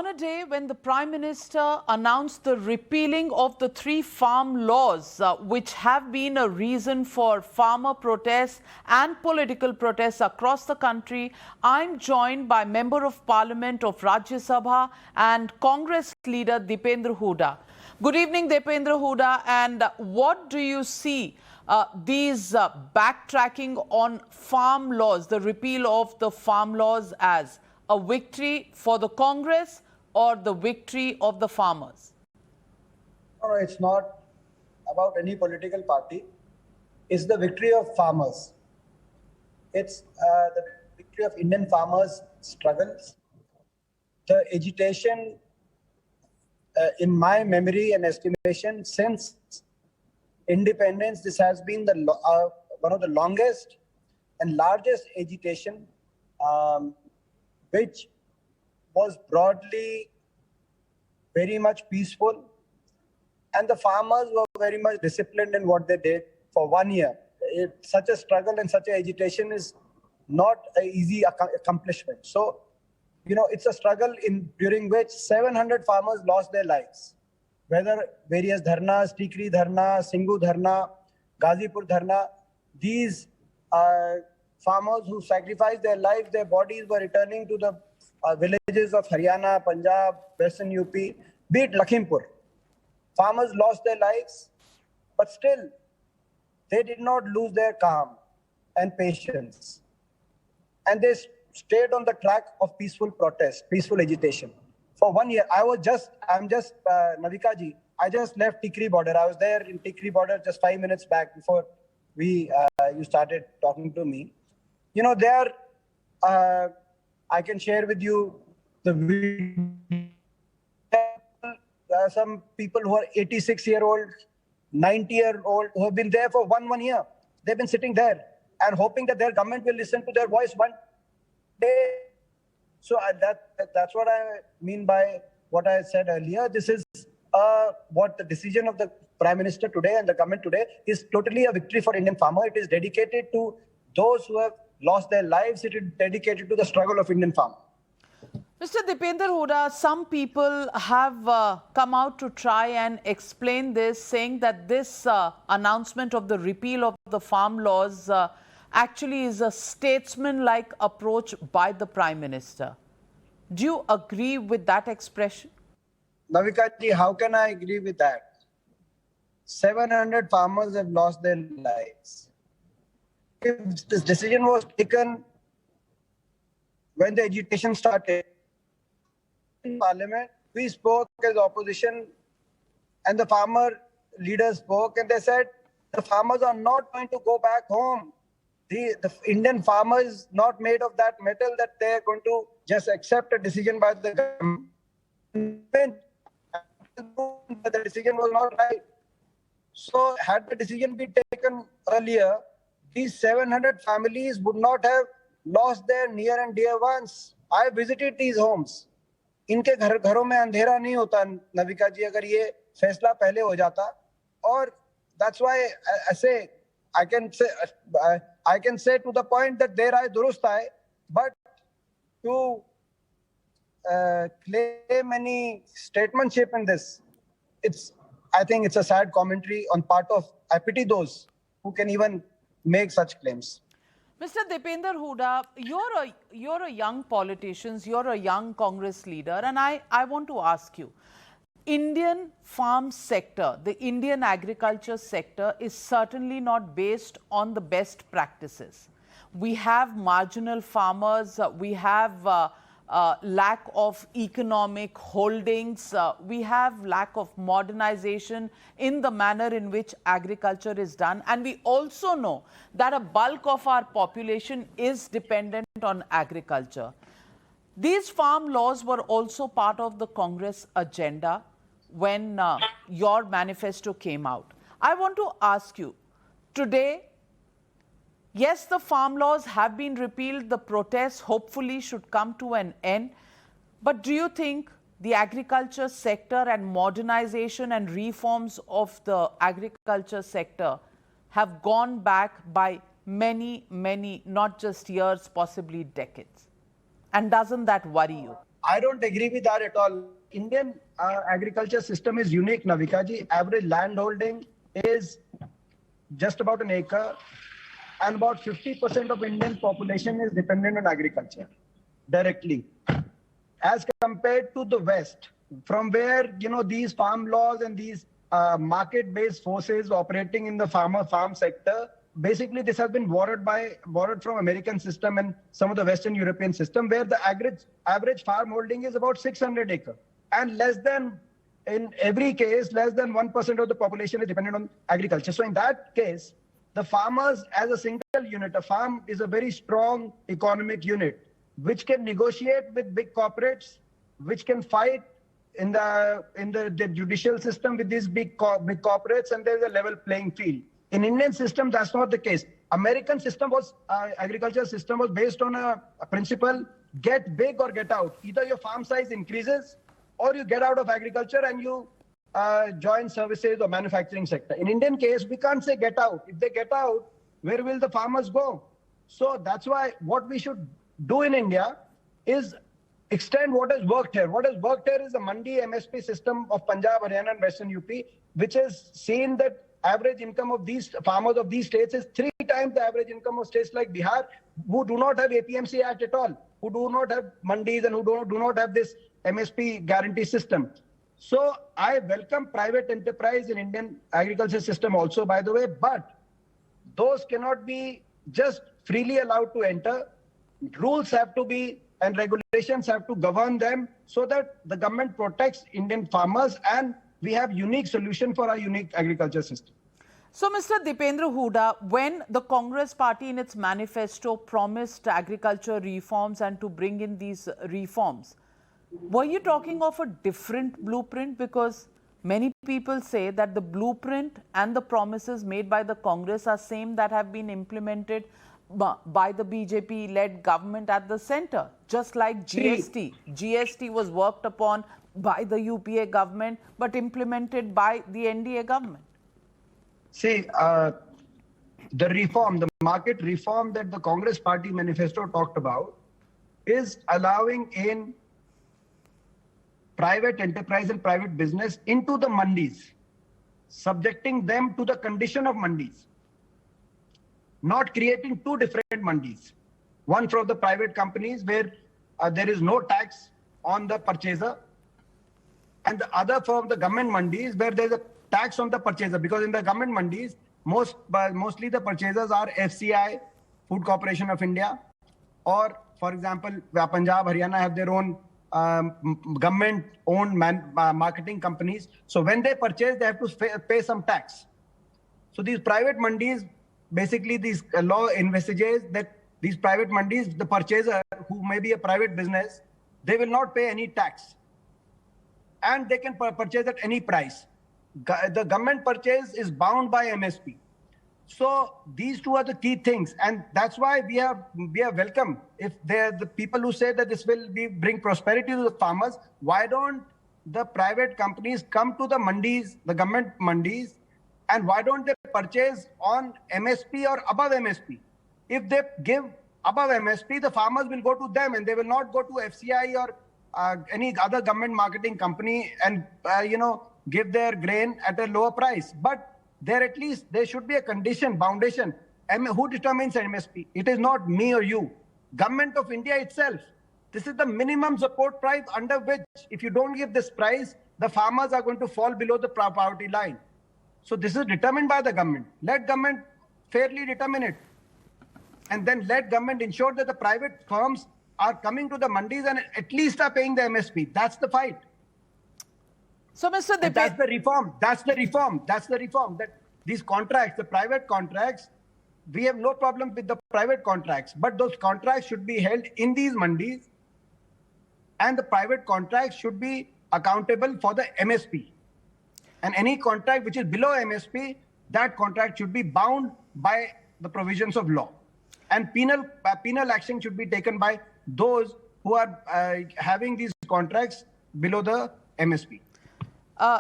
On a day when the Prime Minister announced the repealing of the 3 farm laws, which have been a reason for farmer protests and political protests across the country, I'm joined by Member of Parliament of Rajya Sabha and Congress leader Dipendra Hooda. Good evening, Dipendra Hooda. And what do you see these backtracking on farm laws, the repeal of the farm laws, as a victory for the Congress or the victory of the farmers? No, it's not about any political party. It's the victory of farmers. It's the victory of Indian farmers' struggles. The agitation, in my memory and estimation, since independence, this has been one of the longest and largest agitation, which was broadly very much peaceful, and the farmers were very much disciplined in what they did for 1 year. Such a struggle and such an agitation is not an easy accomplishment. So, it's a struggle during which 700 farmers lost their lives, whether various dharnas, Tikri Dharna, Singhu Dharna, Ghazipur Dharna. These farmers who sacrificed their lives, their bodies were returning to the villages of Haryana, Punjab, Western UP, be it Lakhimpur. Farmers lost their lives, but still, they did not lose their calm and patience. And they stayed on the track of peaceful protest, peaceful agitation. For 1 year, Navika ji, I just left Tikri border. I was there in Tikri border just 5 minutes back before you started talking to me. I can share with you some people who are 86-year-old, 90-year-old, who have been there for one year. They've been sitting there and hoping that their government will listen to their voice one day. So that's what I mean by what I said earlier. This is what the decision of the Prime Minister today and the government today is totally a victory for Indian farmer. It is dedicated to those who have lost their lives. It is dedicated to the struggle of Indian farmer. Mr. Dipendra Hooda, some people have come out to try and explain this, saying that this announcement of the repeal of the farm laws actually is a statesman-like approach by the Prime Minister. Do you agree with that expression? Navika ji, how can I agree with that? 700 farmers have lost their lives. If this decision was taken when the agitation started in Parliament, we spoke as opposition and the farmer leaders spoke, and they said the farmers are not going to go back home. The Indian farmer is not made of that metal that they are going to just accept a decision by the government. The decision was not right. So had the decision been taken earlier, these 700 families would not have lost their near and dear ones. I visited these homes. इनके घरों में अंधेरा नहीं होता, नविका जी, अगर ये फैसला पहले हो जाता. और that's why I can say to the point that there I durust hai, but to claim any statesmanship in this, I think it's a sad commentary on part of, I pity those who can even make such claims. Mr. Dipendra Hooda, you're a young politician, you're a young Congress leader, and I want to ask you, Indian farm sector, the Indian agriculture sector is certainly not based on the best practices. We have marginal farmers, we have lack of economic holdings, we have lack of modernization in the manner in which agriculture is done, and we also know that a bulk of our population is dependent on agriculture. These farm laws were also part of the Congress agenda when your manifesto came out. I want to ask you, today, yes, the farm laws have been repealed. The protests hopefully should come to an end. But do you think the agriculture sector and modernization and reforms of the agriculture sector have gone back by many, not just years, possibly decades? And doesn't that worry you? I don't agree with that at all. Indian agriculture system is unique, Navika ji. Average land holding is just about an acre, and about 50% of Indian population is dependent on agriculture directly, as compared to the West, from where these farm laws and these market-based forces operating in the farm sector. Basically, this has been borrowed from American system and some of the Western European system, where the average farm holding is about 600 acres, and in every case, less than 1% of the population is dependent on agriculture. So in that case, the farmers as a single unit, a farm is a very strong economic unit, which can negotiate with big corporates, which can fight in the judicial system with these big corporates, and there's a level playing field. In Indian system, that's not the case. American system agriculture system was based on a principle: get big or get out. Either your farm size increases, or you get out of agriculture and you join services or manufacturing sector. In Indian case, we can't say get out. If they get out, where will the farmers go? So that's why what we should do in India is extend what has worked here. What has worked here is the Mandi MSP system of Punjab, Haryana and Western UP, which has seen that average income of these farmers of these states is 3 times the average income of states like Bihar, who do not have APMC Act at all, who do not have mandis and who do not have this MSP guarantee system. So I welcome private enterprise in Indian agriculture system also, by the way, but those cannot be just freely allowed to enter. Rules have to be and regulations have to govern them so that the government protects Indian farmers and we have unique solution for our unique agriculture system. So, Mr. Dipendra Hooda, when the Congress party in its manifesto promised agriculture reforms and to bring in these reforms, were you talking of a different blueprint? Because many people say that the blueprint and the promises made by the Congress are same that have been implemented by the BJP-led government at the center, just like GST. GST was worked upon by the UPA government, but implemented by the NDA government. See, the market reform that the Congress party manifesto talked about is allowing in private enterprise and private business into the mandis, subjecting them to the condition of mandis, not creating 2 different mandis. One from the private companies where there is no tax on the purchaser, and the other from the government mandis where there is a tax on the purchaser, because in the government mandis, mostly the purchasers are FCI, Food Corporation of India, or for example, Punjab, Haryana have their own government-owned marketing companies. So when they purchase, they have to pay some tax. So these private mandis, basically this law envisages that these private mandis, the purchaser, who may be a private business, they will not pay any tax. And they can purchase at any price. The government purchase is bound by MSP. So these 2 are the key things, and that's why we are welcome. If they're the people who say that this will bring prosperity to the farmers, why don't the private companies come to the mandis, the government mandis, and why don't they purchase on MSP or above MSP? If they give above MSP, the farmers will go to them and they will not go to FCI or any other government marketing company and give their grain at a lower price. But there should be a condition, foundation. Who determines MSP? It is not me or you. Government of India itself. This is the minimum support price under which, if you don't give this price, the farmers are going to fall below the poverty line. So this is determined by the government. Let government fairly determine it. And then let government ensure that the private firms are coming to the mandis and at least are paying the MSP. That's the fight. So, Mr. Dipendra, that's the reform. That's the reform. That's the reform. That these contracts, the private contracts, we have no problem with the private contracts, but those contracts should be held in these mandis, and the private contracts should be accountable for the MSP. And any contract which is below MSP, that contract should be bound by the provisions of law. And penal action should be taken by those who are having these contracts below the MSP.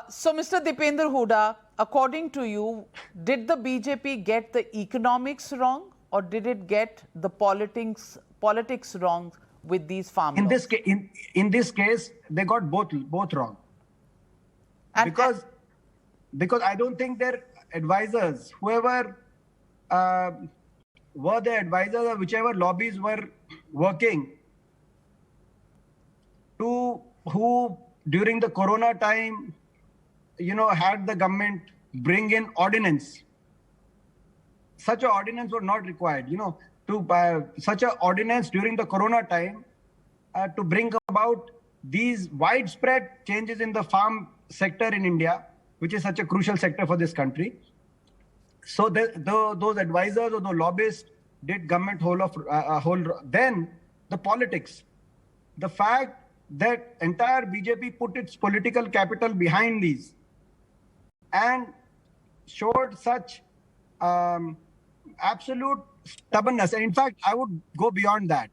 So, Mr. Dipendra Hooda, according to you, did the BJP get the economics wrong, or did it get the politics wrong with these farm In laws? in this case, they got both wrong. And- Because I don't think their advisors, whoever were their advisors or whichever lobbies were working to who during the corona time, had the government bring in ordinance. Such an ordinance was not required, such an ordinance during the corona time to bring about these widespread changes in the farm sector in India, which is such a crucial sector for this country. So those advisors or the lobbyists did government then the politics, the fact that entire BJP put its political capital behind these and showed such absolute stubbornness. And in fact, I would go beyond that.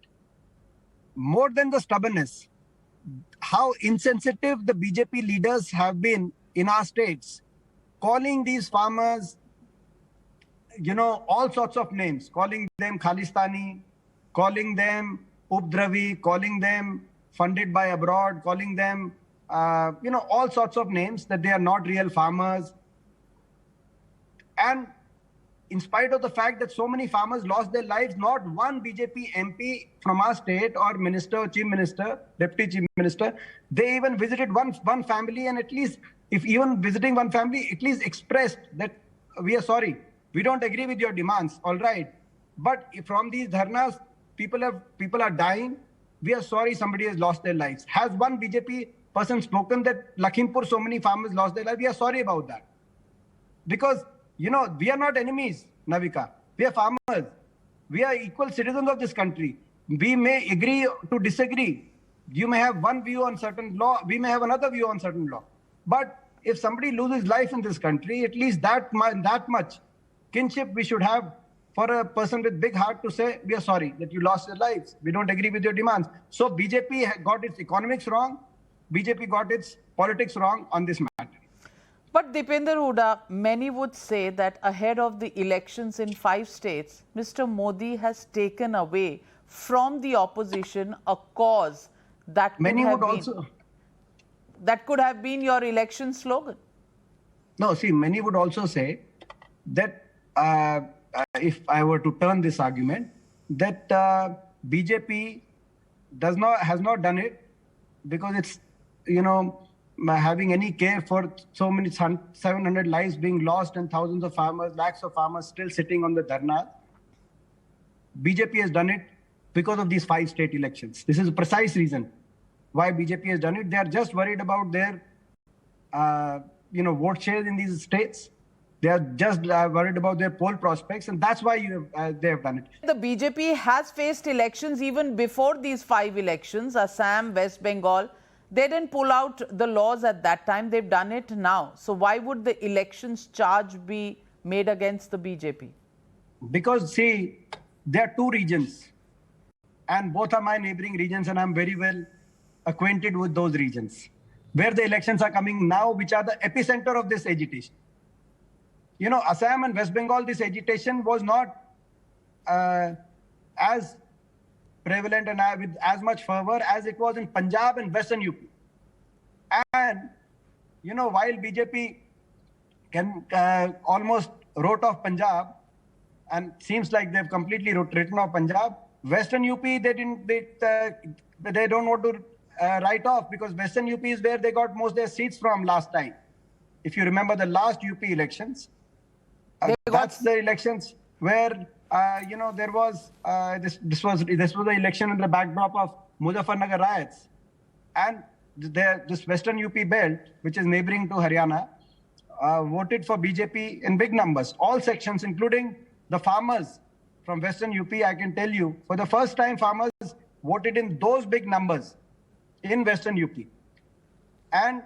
More than the stubbornness, how insensitive the BJP leaders have been in our states, calling these farmers, all sorts of names, calling them Khalistani, calling them Updravi, calling them funded by abroad, calling them, all sorts of names that they are not real farmers. And in spite of the fact that so many farmers lost their lives, not one BJP MP from our state or minister, chief minister, deputy chief minister, they even visited one family, and at least, if even visiting one family, at least expressed that we are sorry, we don't agree with your demands, all right. But from these dharnas, people are dying. We are sorry somebody has lost their lives. Has one BJP person spoken that Lakhimpur, so many farmers lost their lives? We are sorry about that. Because we are not enemies, Navika. We are farmers. We are equal citizens of this country. We may agree to disagree. You may have one view on certain law. We may have another view on certain law. But if somebody loses life in this country, at least that much kinship we should have for a person with big heart to say, we are sorry that you lost your lives. We don't agree with your demands. So BJP got its economics wrong. BJP got its politics wrong on this matter. But Dipender Hooda, many would say that ahead of the elections in 5 states, Mr. Modi has taken away from the opposition a cause that could have been your election slogan. No, see, many would also say that if I were to turn this argument, that BJP has not done it because it's, having any care for so many 700 lives being lost and thousands of farmers, lakhs of farmers still sitting on the dharna. BJP has done it because of these 5 state elections. This is a precise reason why BJP has done it. They are just worried about their, vote shares in these states. They are just worried about their poll prospects, and that's why they have done it. The BJP has faced elections even before these 5 elections, Assam, West Bengal. They didn't pull out the laws at that time. They've done it now. So why would the elections charge be made against the BJP? Because, see, there are 2 regions, and both are my neighboring regions, and I'm very well acquainted with those regions, where the elections are coming now, which are the epicenter of this agitation. Assam and West Bengal, this agitation was not as prevalent and with as much fervor as it was in Punjab and Western UP. And, while BJP can almost wrote off Punjab, and seems like they've completely written off Punjab, Western UP, they don't want to write off, because Western UP is where they got most of their seats from last time. If you remember the last UP elections, that's the elections where there was this was the election in the backdrop of Muzaffarnagar riots, and this Western UP belt, which is neighboring to Haryana, voted for BJP in big numbers. All sections, including the farmers from Western UP, I can tell you, for the first time, farmers voted in those big numbers in Western UP. And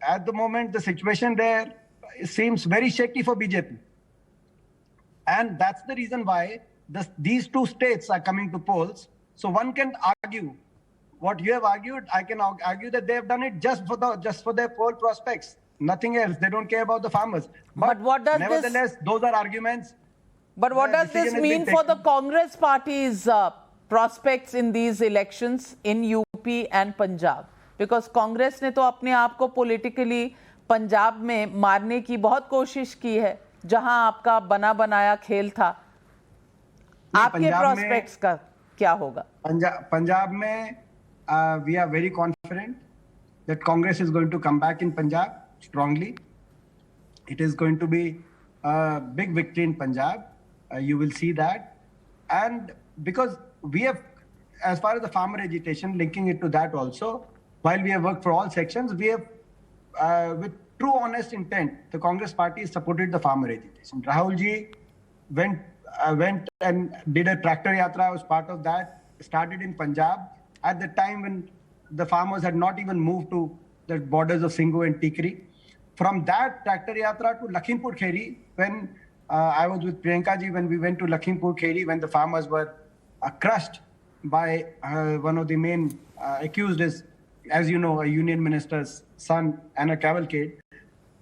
at the moment, the situation there seems very shaky for BJP. And that's the reason why these 2 states are coming to polls. So one can argue what you have argued. I can argue that they have done it just for their poll prospects, nothing else. They don't care about the farmers. But what does nevertheless, those are arguments. But what does this mean for the Congress party's prospects in these elections in UP and Punjab? Because Congress ने तो अपने आप को politically Punjab में मारने की बहुत कोशिश की है, जहां आपका बना बनाया खेल था. आपके prospects का क्या होगा? पंजाब में we are very confident that Congress is going to come back in Punjab strongly. It is going to be a big victory in Punjab. You will see that. And because we have, as far as the farmer agitation, linking it to that also, while we have worked for all sections, we have, with true honest intent, the Congress party has supported the farmer agitation. Rahul ji went and did a tractor yatra, was part of that, started in Punjab at the time when the farmers had not even moved to the borders of Singhu and Tikri. From that tractor yatra to Lakhimpur Kheri, when I was with Priyanka ji, when we went to Lakhimpur Kheri, when the farmers were crushed by one of the main accused is, as you know, a union minister's son and a cavalcade.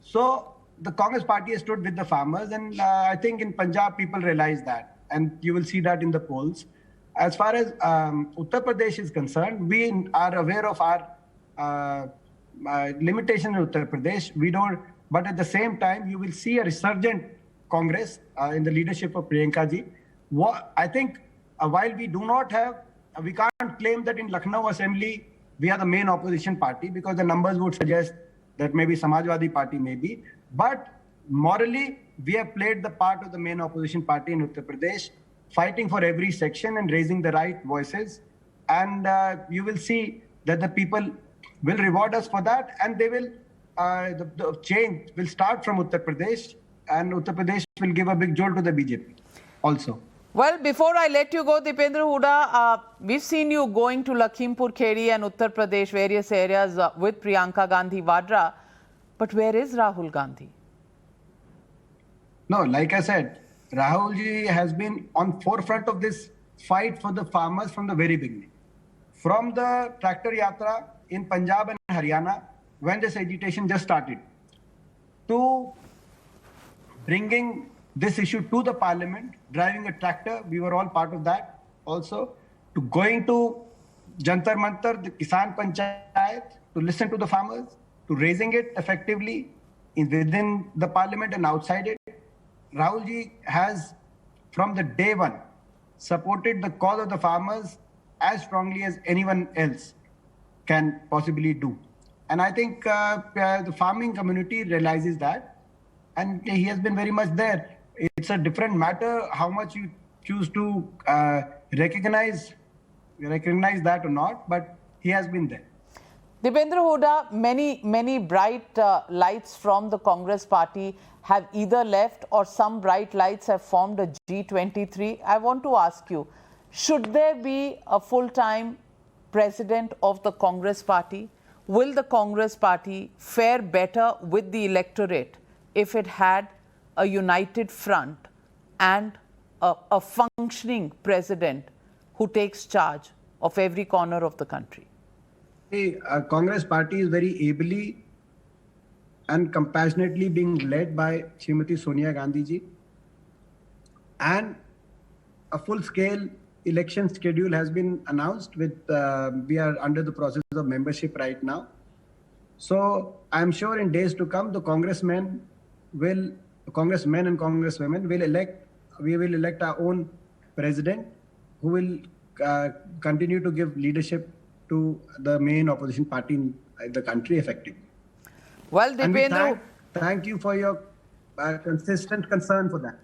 So the Congress party has stood with the farmers, and I think in Punjab people realize that, and you will see that in the polls. As far as Uttar Pradesh is concerned, we are aware of our limitation in Uttar Pradesh. We don't, but at the same time, you will see a resurgent Congress in the leadership of Priyanka ji. I think while we do not have, we can't claim that in Lucknow Assembly we are the main opposition party, because the numbers would suggest that maybe Samajwadi Party may be. But morally, we have played the part of the main opposition party in Uttar Pradesh, fighting for every section and raising the right voices. And you will see that the people will reward us for that, and they will, the change will start from Uttar Pradesh, and Uttar Pradesh will give a big jolt to the BJP also. Well, before I let you go, Dipendra Hooda, we've seen you going to Lakhimpur Kheri and Uttar Pradesh, various areas with Priyanka Gandhi Vadra. But where is Rahul Gandhi? No, like I said, Rahul ji has been on forefront of this fight for the farmers from the very beginning. From the tractor yatra in Punjab and Haryana, when this agitation just started, to bringing this issue to the parliament, driving a tractor, we were all part of that also, to going to Jantar Mantar, the Kisan Panchayat, to listen to the farmers, to raising it effectively within the parliament and outside it. Rahul ji has, from the day one, supported the cause of the farmers as strongly as anyone else can possibly do. And I think the farming community realizes that, and he has been very much there. It's a different matter how much you choose to recognize that or not, but he has been there. Dipendra Hooda, many bright lights from the Congress party have either left, or some bright lights have formed a G23. I want to ask you, should there be a full-time president of the Congress party? Will the Congress party fare better with the electorate if it had a united front and a functioning president who takes charge of every corner of the country? The Congress party is very ably and compassionately being led by Srimati Sonia Gandhi ji, and a full-scale election schedule has been announced. With we are under the process of membership right now, so I'm sure in days to come the congressmen and congresswomen will elect. We will elect our own president, who will continue to give leadership to the main opposition party in the country effectively. Well, Dipendra, thank you for your consistent concern for that.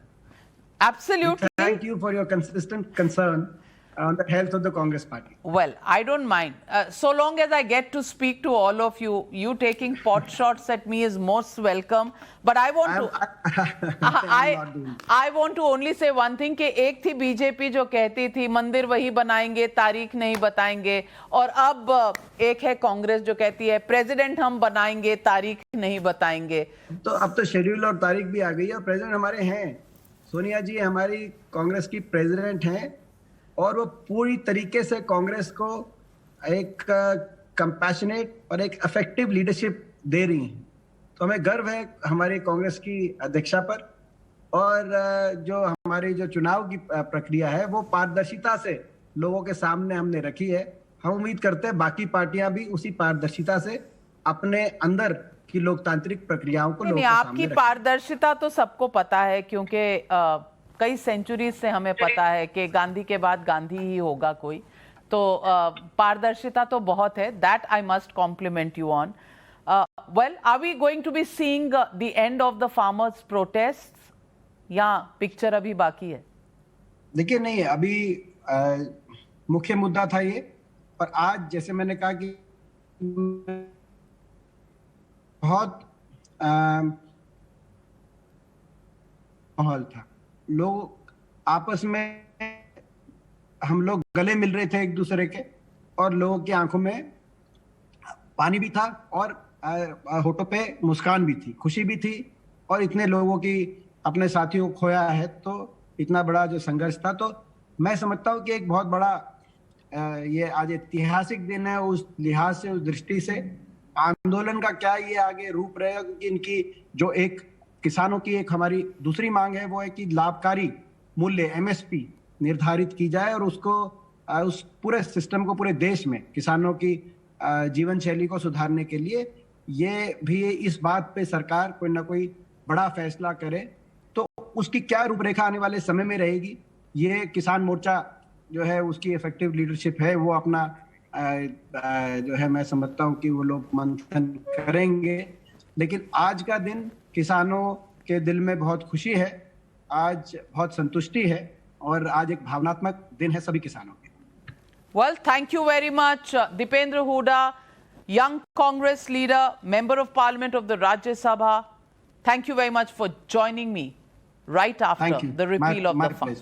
Absolutely. Thank you for your consistent concern on the health of the Congress party. Well, I don't mind. So long as I get to speak to all of you, you taking pot shots at me is most welcome. But I want I want to only say one thing, कि एक थी BJP जो कहती थी मंदिर वही बनाएंगे, तारीख नहीं बताएंगे, और अब एक है कांग्रेस जो कहती है प्रेसिडेंट हम बनाएंगे, तारीख नहीं बताएंगे. तो अब तो शेड्यूल और तारीख भी आ गई है, प्रेसिडेंट हमारे हैं. सोनिया जी हमारी कांग्रेस की प्रेसिडेंट हैं, और वो पूरी तरीके से कांग्रेस को एक कंपैशनेट और एक इफेक्टिव लीडरशिप दे रही हैं. तो हमें गर्व है हमारी कांग्रेस की अध्यक्षा पर, और जो हमारी जो चुनाव की प्रक्रिया है वो पारदर्शिता से लोगों के सामने हमने रखी है। हम उम्मीद करते हैं बाकी पार्टियां भी उसी पारदर्शिता से अपने अंदर की लोकतांत्रिक प्रक्रियाओं को नहीं, लोगों के आपकी सामने रखें। पारदर्शिता तो सबको पता है, क्योंकि कई सेंचुरीज से हमें पता है कि गांधी के बाद गांधी ही होगा कोई, तो पारदर्शिता तो बहुत है। That I must compliment you on. Well, are we going to be seeing the end of the farmers protest, या पिक्चर अभी बाकी है? देखिए, नहीं, अभी मुख्य मुद्दा था ये, पर आज जैसे मैंने कहा कि बहुत माहौल था, लोग आपस में, हम लोग गले मिल रहे थे एक दूसरे के, और लोगों की आंखों में पानी भी था और होठों पे मुस्कान भी थी, खुशी भी थी। और इतने लोगों की अपने साथियों को खोया है, तो इतना बड़ा जो संघर्ष था, तो मैं समझता हूँ कि एक बहुत बड़ा ये आज ऐतिहासिक दिन है। उस लिहाज से, उस दृष्टि से आंदोलन का क्या ये आगे रूप रहेगा, क्योंकि इनकी जो एक किसानों की एक हमारी दूसरी मांग है, वो है कि लाभकारी मूल्य एमएसपी निर्धारित की जाए, और उसको उस पूरे सिस्टम को पूरे देश में किसानों की जीवन शैली को सुधारने के लिए ये भी इस बात पे सरकार कोई ना कोई बड़ा फैसला करे, तो उसकी क्या रूपरेखा आने वाले समय में रहेगी, ये किसान मोर्चा जो है उसकी इफेक्टिव लीडरशिप है, वो अपना जो है मैं समझता हूँ कि वो लोग मंथन करेंगे। लेकिन आज का दिन किसानों के दिल में बहुत खुशी है, आज बहुत संतुष्टि है, और आज एक भावनात्मक दिन है सभी किसानों के। Well, thank you very much, Dipendra Hooda, young Congress leader, member of Parliament of the Rajya Sabha. Thank you very much for joining me right after the repeal of the farm.